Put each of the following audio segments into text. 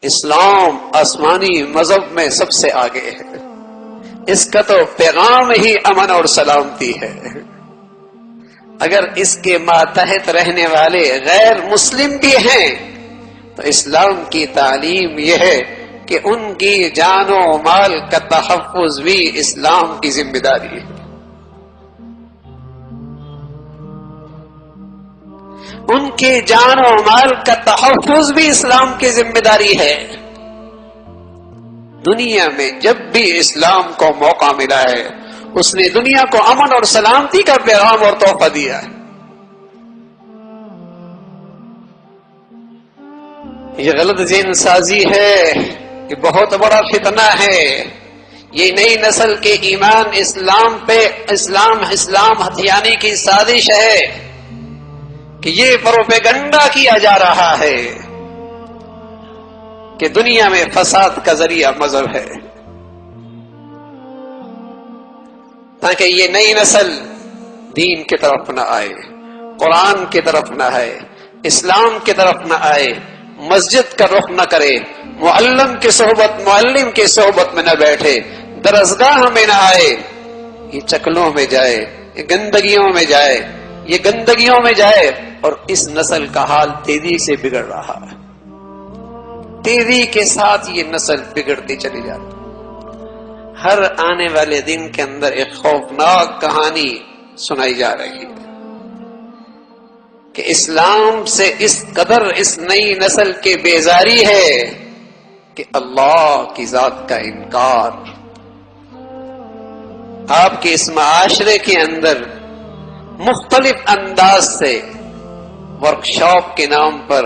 اسلام آسمانی مذہب میں سب سے آگے ہے، اس کا تو پیغام ہی امن اور سلامتی ہے۔ اگر اس کے ماتحت رہنے والے غیر مسلم بھی ہیں تو اسلام کی تعلیم یہ ہے کہ ان کی جان و مال کا تحفظ بھی اسلام کی ذمہ داری ہے۔ ان کی جان و مال کا تحفظ بھی اسلام کی ذمہ داری ہے۔ دنیا میں جب بھی اسلام کو موقع ملا ہے اس نے دنیا کو امن اور سلامتی کا پیغام اور تحفہ دیا ہے۔ یہ غلط ذہن سازی ہے، یہ بہت بڑا فتنہ ہے۔ یہ نئی نسل کے ایمان اسلام پہ اسلام ہتھیانے کی سازش ہے کہ یہ پروپیگنڈا کیا جا رہا ہے کہ دنیا میں فساد کا ذریعہ مذہب ہے، تاکہ یہ نئی نسل دین کی طرف نہ آئے، قرآن کی طرف نہ آئے، اسلام کی طرف نہ آئے، مسجد کا رخ نہ کرے، معلم کی صحبت میں نہ بیٹھے، درسگاہ میں نہ آئے، یہ چکلوں میں جائے، یہ گندگیوں میں جائے اور اس نسل کا حال تیزی سے بگڑ رہا ہے۔ تیزی کے ساتھ یہ نسل بگڑتی چلی جاتی۔ ہر آنے والے دن کے اندر ایک خوفناک کہانی سنائی جا رہی ہے کہ اسلام سے اس قدر اس نئی نسل کی بیزاری ہے کہ اللہ کی ذات کا انکار۔ آپ کے اس معاشرے کے اندر مختلف انداز سے ورکشاپ کے نام پر،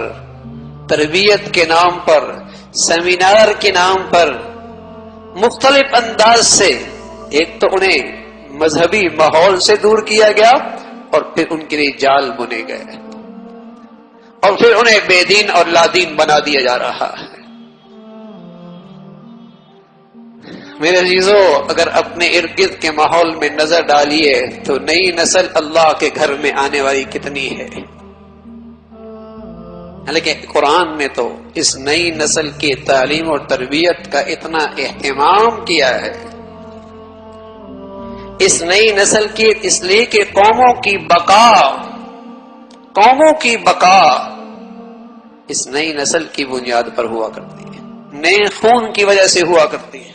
تربیت کے نام پر، سیمینار کے نام پر مختلف انداز سے ایک تو انہیں مذہبی ماحول سے دور کیا گیا اور پھر ان کے لیے جال بنے گئے اور پھر انہیں بے دین اور لادین بنا دیا جا رہا ہے۔ میرے عزیزو، اگر اپنے ارد گرد کے ماحول میں نظر ڈالیے تو نئی نسل اللہ کے گھر میں آنے والی کتنی ہے، لیکن قرآن نے تو اس نئی نسل کی تعلیم اور تربیت کا اتنا اہتمام کیا ہے، اس نئی نسل کی، اس لیے کہ قوموں کی بقا اس نئی نسل کی بنیاد پر ہوا کرتی ہے، نئے خون کی وجہ سے ہوا کرتی ہے۔